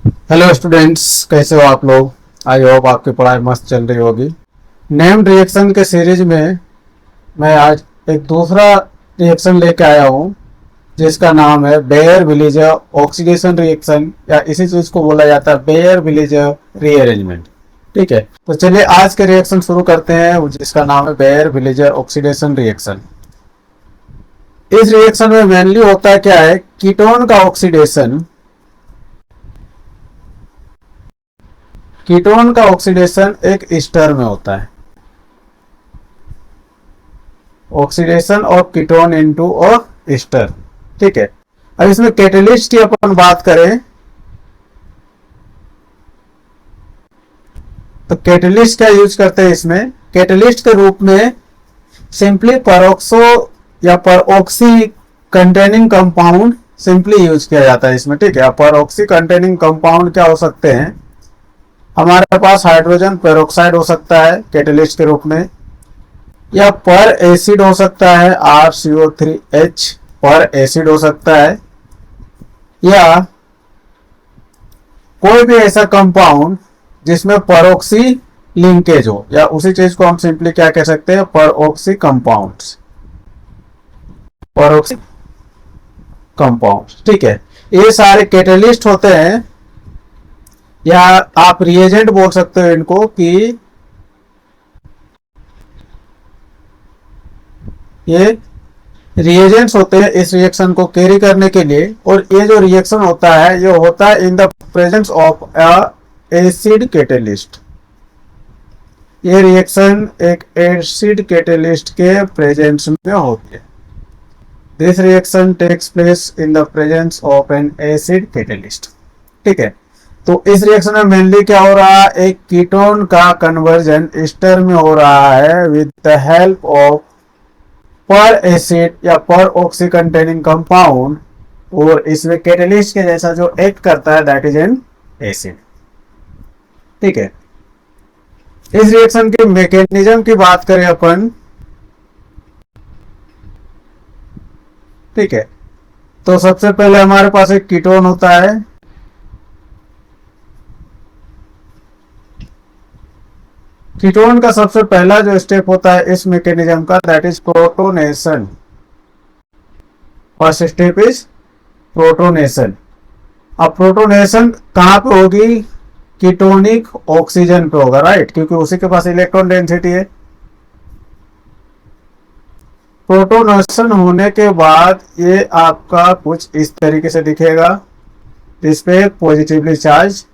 Hello students, कैसे हो आप लोग। आई होप आपकी पढ़ाई मस्त चल रही होगी। नेम्ड रिएक्शन के सीरीज में मैं आज एक दूसरा रिएक्शन लेके आया हूँ जिसका नाम है बेयर विलेजर ऑक्सीडेशन रिएक्शन, या इसी चीज को बोला जाता है बेयर विलेजर रीअरेंजमेंट। ठीक है, तो चलिए आज के रिएक्शन शुरू करते हैं जिसका नाम है बेयर विलेजर ऑक्सीडेशन रिएक्शन। इस रिएक्शन में मेनली होता है क्या है, कीटोन का ऑक्सीडेशन। कीटोन का ऑक्सीडेशन एक ईस्टर में होता है। ऑक्सीडेशन ऑफ कीटोन इनटू और ईस्टर। ठीक है, अब इसमें कैटेलिस्ट की अपन बात करें तो कैटेलिस्ट का यूज करते हैं। इसमें कैटेलिस्ट के रूप में सिंपली परऑक्सो या परऑक्सी कंटेनिंग कंपाउंड सिंपली यूज किया जाता है इसमें। ठीक है, परऑक्सी कंटेनिंग कंपाउंड क्या हो सकते हैं, हमारे पास हाइड्रोजन पेरोक्साइड हो सकता है कैटेलिस्ट के रूप में, या पर एसिड हो सकता है RCO3H पर एसिड हो सकता है, या कोई भी ऐसा कंपाउंड जिसमें परऑक्सी लिंकेज हो, या उसी चीज को हम सिंपली क्या कह सकते हैं, परऑक्सी कंपाउंड्स। परऑक्सी कंपाउंड्स। ठीक है, ये सारे कैटेलिस्ट होते हैं, या आप रिएजेंट बोल सकते हो इनको कि ये रिएजेंट्स होते हैं इस रिएक्शन को कैरी करने के लिए। और ये जो रिएक्शन होता है ये होता है in the presence of a acid catalyst. ये रिएक्शन एक एसिड कैटेलिस्ट के प्रेजेंस में होती है। This reaction takes place in the presence of an acid catalyst. ठीक है, तो इस रिएक्शन में मेनली क्या हो रहा है, एक कीटोन का कन्वर्जन ईस्टर में हो रहा है विद द हेल्प ऑफ पर एसिड या पर ऑक्सी कंटेनिंग कंपाउंड, और इसमें कैटेलिस्ट के जैसा जो एक्ट करता है दैट इज एन एसिड। ठीक है, इस रिएक्शन के मैकेनिज्म की बात करें अपन, ठीक है, तो सबसे पहले हमारे पास एक कीटोन होता है। कीटोन का सबसे पहला जो स्टेप होता है इस मैकेनिज्म का that is protonation. First step is protonation. अब प्रोटोनेशन कहां पे होगी, कीटोनिक ऑक्सीजन पे होगा, राइट, क्योंकि उसी के पास इलेक्ट्रॉन डेंसिटी है। प्रोटोनेशन होने के बाद ये आपका कुछ इस तरीके से दिखेगा, जिसपे पॉजिटिवली चार्ज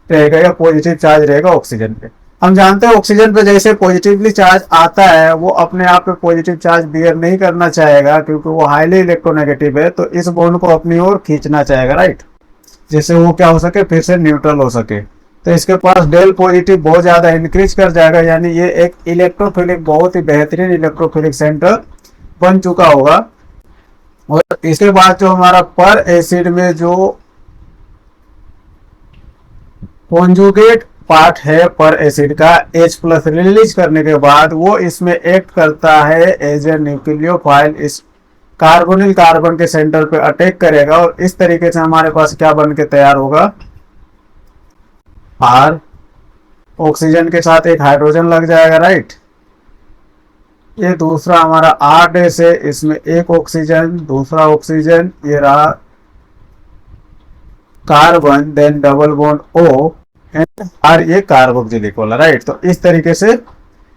रहेगा या पॉजिटिव चार्ज रहेगा ऑक्सीजन पे। हम जानते हैं ऑक्सीजन पे जैसे पॉजिटिवली चार्ज आता है वो अपने आप पे पॉजिटिव चार्ज बियर नहीं करना चाहेगा, क्योंकि वो हाईली इलेक्ट्रोनेगेटिव है, तो इस बॉन्ड को अपनी ओर खींचना चाहेगा, राइट, जिससे वो क्या हो सके, फिर से न्यूट्रल हो सके। तो इसके पास डेल पॉजिटिव बहुत ज्यादा इंक्रीज कर जाएगा, यानी ये एक इलेक्ट्रोफिलिक, बहुत ही बेहतरीन इलेक्ट्रोफिलिक सेंटर बन चुका होगा। और इसके बाद जो हमारा पर एसिड में जो कॉन्जुगेट पार्ट है पर एसिड का, H+ रिलीज करने के बाद वो इसमें एक्ट करता है एज ए न्यूक्लियोफाइल। इस कार्बोनिल कार्बन के सेंटर पे अटैक करेगा और इस तरीके से हमारे पास क्या बन के तैयार होगा, R, ऑक्सीजन के साथ एक हाइड्रोजन लग जाएगा, राइट। ये दूसरा हमारा R डैश है, इसमें एक ऑक्सीजन, दूसरा ऑक्सीजन, ये रहा carbon, then double bond O और ये कार्बोक्सिलिक वाला, राइट। तो इस तरीके से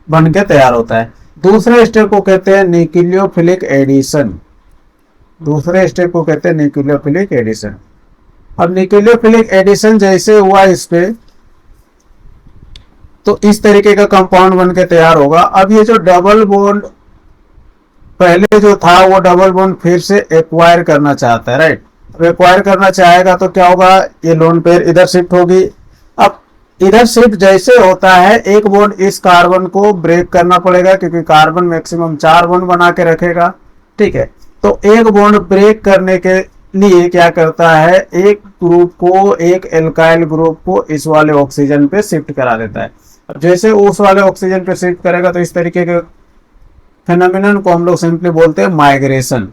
बन के तैयार होता है। दूसरे स्टेप को कहते हैं न्यूक्लियोफिलिक एडिशन। दूसरे स्टेप को कहते हैं न्यूक्लियोफिलिक एडिशन। अब न्यूक्लियोफिलिक एडिशन जैसे हुआ इस पे, तो इस तरीके का कंपाउंड बन के तैयार होगा। अब ये जो डबल बॉन्ड पहले जो था वो डबल बॉन्ड फिर से एक्वायर करना चाहता है, राइट। अब एक्वायर करना चाहेगा तो क्या होगा, ये लोन पेयर इधर शिफ्ट होगी। अब इधर शिफ्ट जैसे होता है, एक बॉन्ड इस कार्बन को ब्रेक करना पड़ेगा, क्योंकि कार्बन मैक्सिमम 4 बॉन्ड बना के रखेगा। ठीक है, तो एक बॉन्ड ब्रेक करने के लिए क्या करता है, एक ग्रुप को, एक एल्काइल ग्रुप को इस वाले ऑक्सीजन पे शिफ्ट करा देता है। अब जैसे उस वाले ऑक्सीजन पे शिफ्ट करेगा तो इस तरीके के फेनोमेनन को हम लोग सिंपली बोलते हैं माइग्रेशन।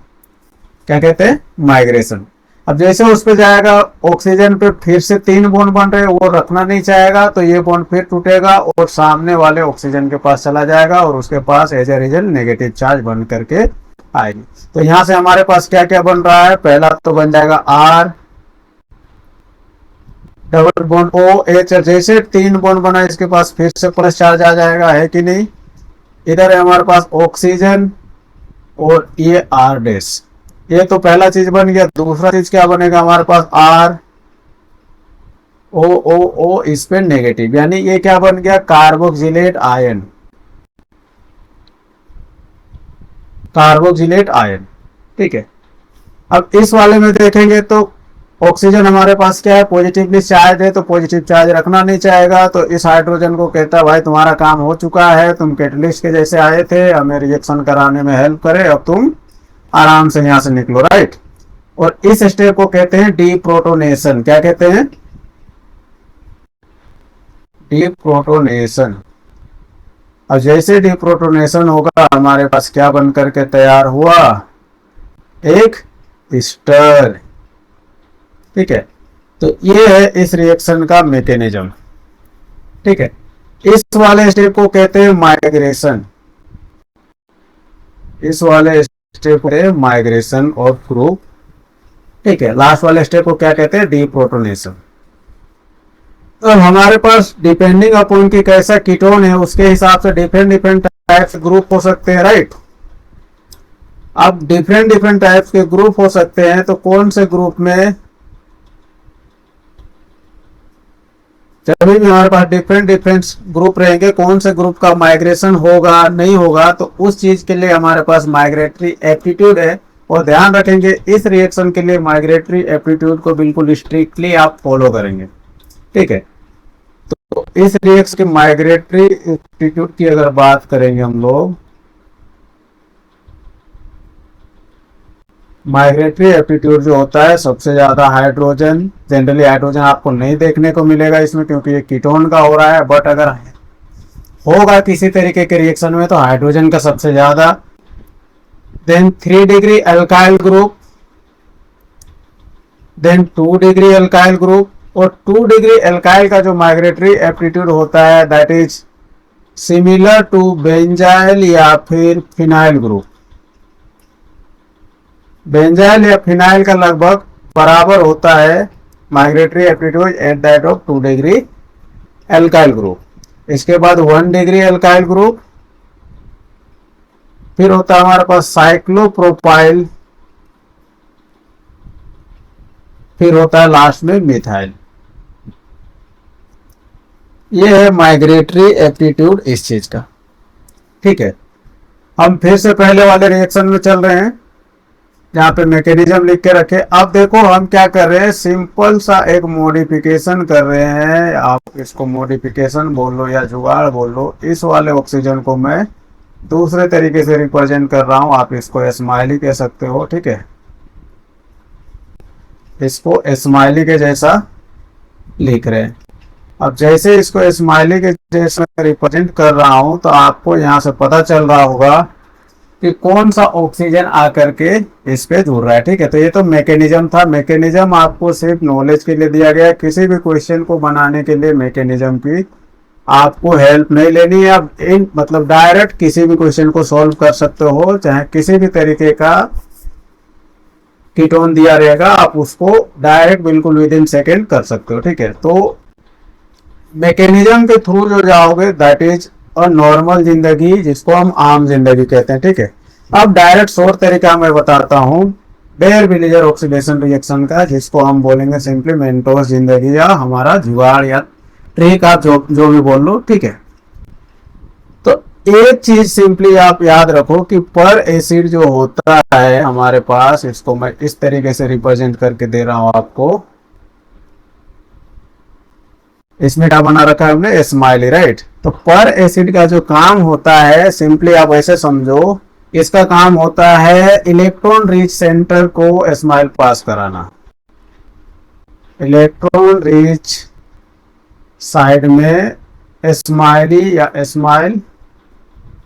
क्या कहते हैं, माइग्रेशन। अब जैसे उस पे जाएगा ऑक्सीजन पे फिर से 3 बॉन्ड बन रहे, वो रखना नहीं चाहेगा तो ये बॉन्ड फिर टूटेगा और सामने वाले ऑक्सीजन के पास चला जाएगा और उसके पास as a result negative charge बन करके आएगी। तो यहां से हमारे पास क्या क्या बन रहा है, पहला तो बन जाएगा R double bond O H, जैसे 3 बॉन्ड बना इसके पास फिर से प्लस चार्ज आ जाएगा, है कि नहीं। इधर है हमारे पास ऑक्सीजन और ये आर डैश, ये तो पहला चीज बन गया। दूसरा चीज क्या बनेगा हमारे पास, आर ओ ओ ओ इस पे नेगेटिव, यानी ये क्या बन गया, कार्बोक्सिलेट आयन, कार्बोक्सिलेट आयन, ठीक है। अब इस वाले में देखेंगे तो ऑक्सीजन हमारे पास क्या है, पॉजिटिवली चार्ज है, तो पॉजिटिव चार्ज रखना नहीं चाहेगा, तो इस हाइड्रोजन को कहता है भाई तुम्हारा काम हो चुका है, तुम कैटलिस्ट के जैसे आए थे, हमें रिएक्शन कराने में हेल्प करे, अब तुम आराम से यहां से निकलो, राइट। और इस स्टेप को कहते हैं डीप्रोटोनेशन। क्या कहते हैं, डीप्रोटोनेशन। अब जैसे डीप्रोटोनेशन होगा हमारे पास क्या बन करके तैयार हुआ, एक ईस्टर, ठीक है। तो ये है इस रिएक्शन का मैकेनिज्म, ठीक है। इस वाले स्टेप को कहते हैं माइग्रेशन, इस वाले स्टेप को माइग्रेशन ऑफ ग्रुप, ठीक है। लास्ट वाले स्टेप को क्या कहते हैं, डीप्रोटोनेशन। तो हमारे पास डिपेंडिंग अपॉन की कैसा कीटोन है उसके हिसाब से डिफरेंट डिफरेंट टाइप्स ग्रुप हो सकते हैं, राइट। अब डिफरेंट डिफरेंट टाइप्स के ग्रुप हो सकते हैं, तो कौन से ग्रुप में, जब भी हमारे पास डिफरेंट डिफरेंट ग्रुप रहेंगे, कौन से ग्रुप का माइग्रेशन होगा नहीं होगा, तो उस चीज के लिए हमारे पास माइग्रेटरी एप्टीट्यूड है। और ध्यान रखेंगे इस रिएक्शन के लिए माइग्रेटरी एप्टीट्यूड को बिल्कुल स्ट्रिक्टली आप फॉलो करेंगे, ठीक है। तो इस रिएक्शन के माइग्रेटरी एप्टीट्यूड की अगर बात करेंगे हम लोग, माइग्रेटरी एप्टीट्यूड जो होता है सबसे ज्यादा हाइड्रोजन, जनरली हाइड्रोजन आपको नहीं देखने को मिलेगा इसमें क्योंकि ये कीटोन का हो रहा है, बट अगर होगा किसी तरीके के रिएक्शन में तो हाइड्रोजन का सबसे ज्यादा। Then 3 degree alkyl group, then 2 degree alkyl group, और 2 डिग्री अल्काइल का जो माइग्रेटरी एप्टीट्यूड होता है that is similar to benzyl या फिर फिनाइल ग्रुप। बेंजाइल या फिनाइल का लगभग बराबर होता है migratory aptitude at that of 2 degree alkyl group. इसके बाद 1 डिग्री अल्काइल ग्रुप, फिर होता है हमारे पास साइक्लोप्रोपाइल, फिर होता है लास्ट में मिथाइल। ये है माइग्रेटरी एप्टीट्यूड इस चीज का, ठीक है। हम फिर से पहले वाले रिएक्शन में चल रहे हैं जहां पे मैकेनिज्म लिख के रखे। अब देखो हम क्या कर रहे हैं, सिंपल सा एक मॉडिफिकेशन कर रहे हैं, आप इसको मॉडिफिकेशन बोल लो या जुगाड़ बोल लो। इस वाले ऑक्सीजन को मैं दूसरे तरीके से रिप्रेजेंट कर रहा हूं, आप इसको स्माइली कह सकते हो, ठीक है। इसको स्माइली के जैसा लिख रहे हैं। अब जैसे इसको स्माइली के जैसा रिप्रेजेंट कर रहा हूं तो आपको यहां से पता चल रहा होगा कि कौन सा ऑक्सीजन आकर के इस पे जुड़ रहा है, ठीक है। तो ये तो मैकेनिज्म था, मैकेनिज्म आपको सिर्फ नॉलेज के लिए दिया गया है, किसी भी क्वेश्चन को बनाने के लिए मैकेनिज्म की आपको हेल्प नहीं लेनी है। अब इन मतलब डायरेक्ट किसी भी क्वेश्चन को सॉल्व कर सकते हो, चाहे किसी भी तरीके का कीटोन दिया रहेगा आप उसको डायरेक्ट बिल्कुल विद इन सेकेंड कर सकते हो, ठीक है। तो मैकेनिज्म के थ्रू जो जाओगे दैट इज और नॉर्मल जिंदगी, जिसको हम आम जिंदगी कहते हैं, ठीक है। अब डायरेक्ट शॉर्ट तरीका मैं बताता हूँ बेयर विलेजर ऑक्सीडेशन रिएक्शन का, जिसको हम बोलेंगे सिंपली मेंटोस जिंदगी या हमारा जुगाड़ या ट्रिक, आप जो भी बोल लो, ठीक है। तो एक चीज सिंपली आप याद रखो कि पर एसिड जो होता है हमारे पास, इसको मैं इस तरीके से रिप्रेजेंट करके दे रहा हूं आपको। इसमें क्या बना रखा है हमने, स्माइली, राइट। तो पर एसिड का जो काम होता है सिंपली आप ऐसे समझो, इसका काम होता है इलेक्ट्रॉन रिच सेंटर को स्माइल पास कराना, इलेक्ट्रॉन रिच साइड में स्माइली या स्माइल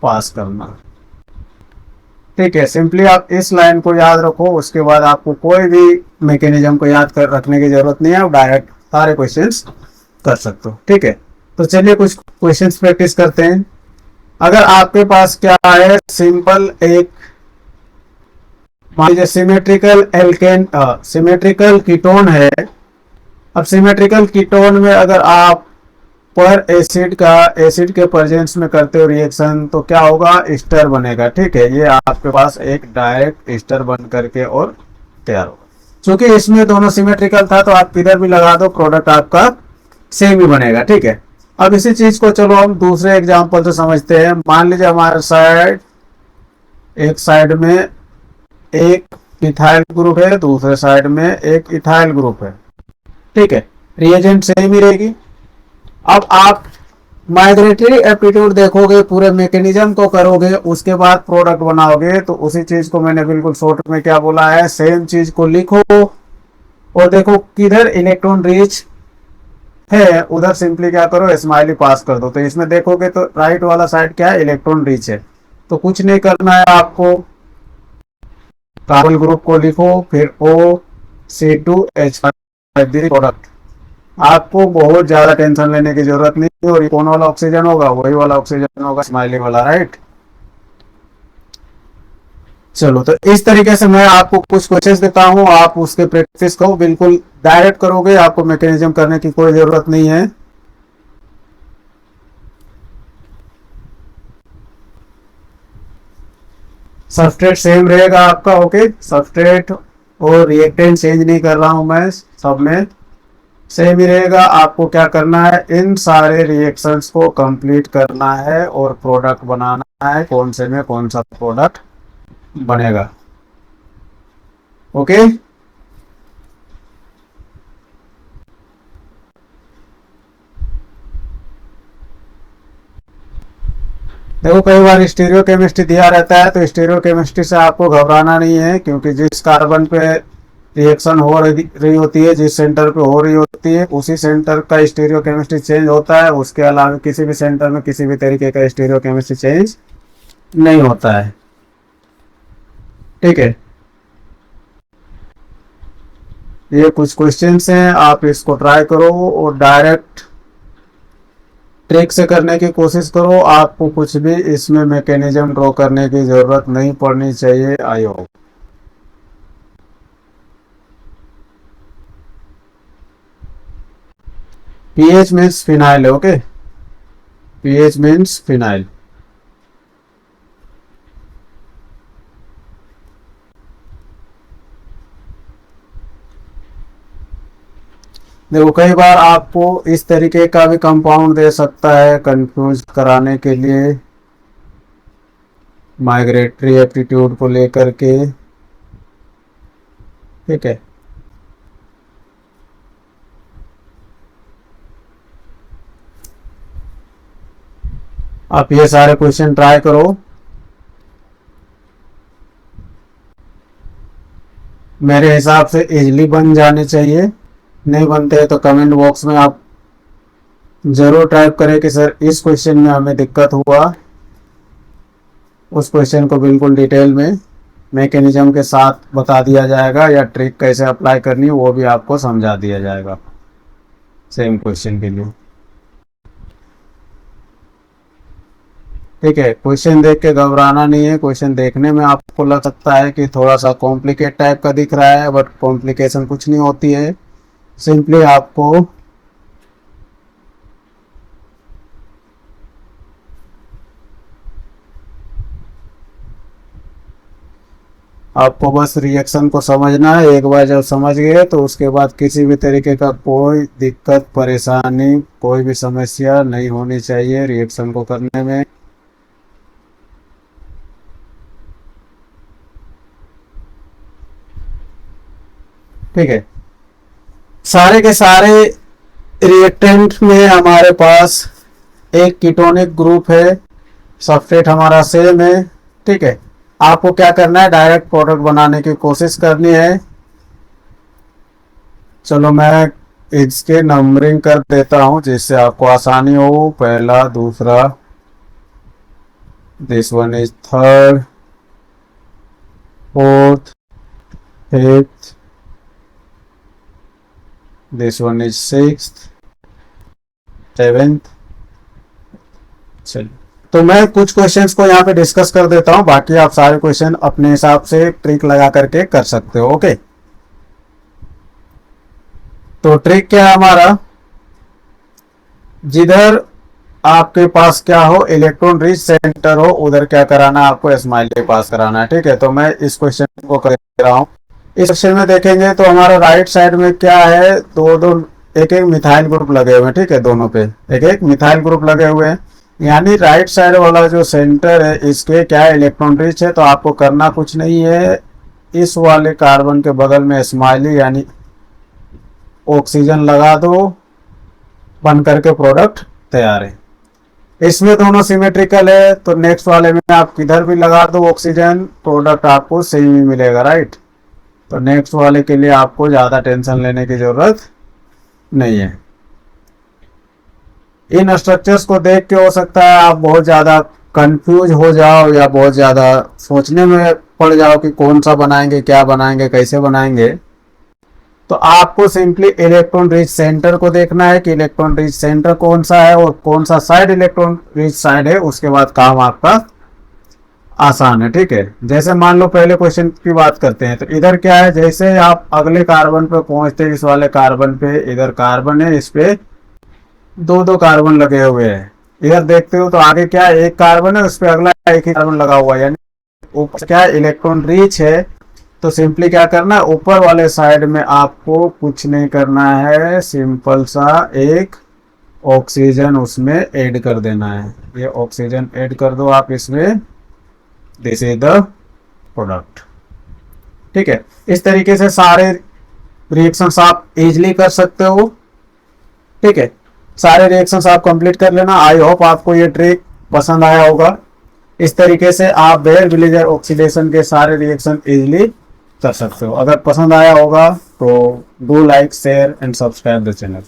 पास करना। ठीक है, सिंपली आप इस लाइन को याद रखो, उसके बाद आपको कोई भी मैकेनिज्म को याद कर रखने की जरूरत नहीं है, आप डायरेक्ट सारे क्वेश्चंस कर सकते हो। ठीक है, तो चलिए कुछ क्वेश्चंस प्रैक्टिस करते हैं। अगर आपके पास क्या है, सिंपल एक मान लीजिए सिमेट्रिकल एल्केन सिमेट्रिकल कीटोन है। अब सिमेट्रिकल कीटोन में अगर आप पर एसिड के प्रेजेंस में करते हो रिएक्शन, तो क्या होगा, एस्टर बनेगा। ठीक है, ये आपके पास एक डायरेक्ट एस्टर बन करके और तैयार होगा। क्योंकि इसमें दोनों सिमेट्रिकल था, तो आप किधर भी लगा दो, प्रोडक्ट आपका सेम ही बनेगा। ठीक है, अब इसी चीज को चलो हम दूसरे एग्जाम्पल से समझते हैं। मान लीजिए हमारे साइड एक साइड में एक इथाइल ग्रुप है, दूसरे साइड में एक इथाइल ग्रुप है। ठीक है, रिएजेंट सेम ही रहेगी। अब आप माइग्रेटरी एप्टीट्यूड देखोगे, पूरे मैकेनिज्म को करोगे, उसके बाद प्रोडक्ट बनाओगे। तो उसी चीज को मैंने बिल्कुल शॉर्ट में क्या बोला है, सेम चीज को लिखो और देखो किधर इलेक्ट्रॉन रिच है, उधर सिंपली क्या करो, स्माइली पास कर दो। तो इसमें देखोगे तो राइट वाला साइड क्या है, इलेक्ट्रॉन रिच है। तो कुछ नहीं करना है आपको, कार्बन ग्रुप को लिखो, फिर O C2H5 प्रोडक्ट। आपको बहुत ज्यादा टेंशन लेने की जरूरत नहीं है। और ये कौन वाला ऑक्सीजन होगा, वही वाला ऑक्सीजन होगा, स्माइली वाला, राइट। चलो, तो इस तरीके से मैं आपको कुछ क्वेश्चंस देता हूं, आप उसके प्रैक्टिस को बिल्कुल डायरेक्ट करोगे, आपको मैकेनिज्म करने की कोई जरूरत नहीं है। सबस्ट्रेट सेम रहेगा आपका, ओके। सबस्ट्रेट और रिएक्टेंट चेंज नहीं कर रहा हूं मैं, सब में सेम ही रहेगा। आपको क्या करना है, इन सारे रिएक्शंस को कंप्लीट करना है और प्रोडक्ट बनाना है, कौन से में कौन सा प्रोडक्ट बनेगा, ओके। देखो कई बार स्टीरियो केमिस्ट्री दिया रहता है, तो स्टीरियो केमिस्ट्री से आपको घबराना नहीं है, क्योंकि जिस कार्बन पे रिएक्शन हो रही होती है, जिस सेंटर पे हो रही होती है, उसी सेंटर का स्टीरियो केमिस्ट्री चेंज होता है। उसके अलावा किसी भी सेंटर में किसी भी तरीके का स्टीरियो केमिस्ट्री चेंज नहीं होता है। ठीक है, ये कुछ क्वेश्चंस हैं, आप इसको ट्राई करो और डायरेक्ट ट्रिक से करने की कोशिश करो। आपको कुछ भी इसमें मैकेनिज्म ड्रॉ करने की जरूरत नहीं पड़नी चाहिए। I hope pH means phenyl, okay. PH means phenyl. देखो कई बार आपको इस तरीके का भी कंपाउंड दे सकता है कंफ्यूज कराने के लिए, माइग्रेटरी एप्टीट्यूड को लेकर के। ठीक है, आप ये सारे क्वेश्चन ट्राई करो। मेरे हिसाब से इजली बन जाने चाहिए, नहीं बनते तो कमेंट बॉक्स में आप जरूर टाइप करें कि सर इस क्वेश्चन में हमें दिक्कत हुआ। उस क्वेश्चन को बिल्कुल डिटेल में मैकेनिज्म के साथ बता दिया जाएगा, या ट्रिक कैसे अप्लाई करनी है वो भी आपको समझा दिया जाएगा सेम क्वेश्चन के लिए। ठीक है, क्वेश्चन देख के घबराना नहीं है। क्वेश्चन देखने में आपको लग सकता है कि थोड़ा सा कॉम्प्लिकेट टाइप का दिख रहा है, बट कॉम्प्लिकेशन कुछ नहीं होती है। सिंपली आपको बस रिएक्शन को समझना है। एक बार जब समझ गए तो उसके बाद किसी भी तरीके का कोई दिक्कत परेशानी, कोई भी समस्या नहीं होनी चाहिए रिएक्शन को करने में। ठीक है, सारे के सारे रिएक्टेंट में हमारे पास एक कीटोनिक ग्रुप है, सबस्ट्रेट हमारा सेम है। ठीक है, आपको क्या करना है, डायरेक्ट प्रोडक्ट बनाने की कोशिश करनी है। चलो मैं इसके नंबरिंग कर देता हूं जिससे आपको आसानी हो। पहला, दूसरा, this one is third, fourth, fifth, this one is sixth, seventh. चलिए, तो मैं कुछ क्वेश्चंस को यहाँ पे डिस्कस कर देता हूँ, बाकी आप सारे क्वेश्चन अपने हिसाब से ट्रिक लगा करके कर सकते हो। ओके, तो ट्रिक क्या है हमारा, जिधर आपके पास क्या हो, इलेक्ट्रॉन रिच सेंटर हो, उधर क्या कराना है, आपको स्माइली पास कराना है। ठीक है, तो मैं इस क्वेश्चन को कर रहा हूँ। इस क्वेश्चन में देखेंगे तो हमारा राइट साइड में क्या है, दो दो एक एक मिथाइल ग्रुप लगे हुए हैं। ठीक है, दोनों पे एक एक मिथाइल ग्रुप लगे हुए हैं, यानी राइट साइड वाला जो सेंटर है इसके क्या है, इलेक्ट्रॉन रिच है। तो आपको करना कुछ नहीं है, इस वाले कार्बन के बगल में स्माइली यानी ऑक्सीजन लगा दो, बन करके प्रोडक्ट तैयार है। इसमें दोनों सिमेट्रिकल है, तो नेक्स्ट वाले में आप किधर भी लगा दो ऑक्सीजन, प्रोडक्ट आपको सेम ही मिलेगा। राइट, तो नेक्स्ट वाले के लिए आपको ज्यादा टेंशन लेने की जरूरत नहीं है। इन स्ट्रक्चर्स को देख के हो सकता है आप बहुत ज्यादा कंफ्यूज हो जाओ या बहुत ज्यादा सोचने में पड़ जाओ कि कौन सा बनाएंगे, क्या बनाएंगे, कैसे बनाएंगे। तो आपको सिंपली इलेक्ट्रॉन रिच सेंटर को देखना है कि इलेक्ट्रॉन रिच सेंटर कौन सा है और कौन सा साइड इलेक्ट्रॉन रिच साइड है, उसके बाद काम आपका आसान है। ठीक है, जैसे मान लो पहले क्वेश्चन की बात करते हैं, तो इधर क्या है, जैसे आप अगले कार्बन पे पहुंचते हैं, इस वाले कार्बन पे, इधर कार्बन है, इस पे दो दो कार्बन लगे हुए हैं। इधर देखते हो तो आगे क्या है, एक कार्बन है, उस पे अगला एक ही कार्बन लगा हुआ है, यानी ऊपर क्या है, इलेक्ट्रॉन रिच है। तो सिंपली क्या करना है, ऊपर वाले साइड में आपको कुछ नहीं करना है, सिंपल सा एक ऑक्सीजन उसमें ऐड कर देना है। ये ऑक्सीजन ऐड कर दो आप इसमें, दिस इज द प्रोडक्ट। ठीक है, इस तरीके से सारे रिएक्शंस आप इजीली कर सकते हो। ठीक है, सारे रिएक्शंस आप कंप्लीट कर लेना। आई होप आपको ये ट्रिक पसंद आया होगा। इस तरीके से आप बेयर विलेजर ऑक्सीडेशन के सारे रिएक्शन इजीली कर सकते हो। अगर पसंद आया होगा तो do like, share and subscribe the channel.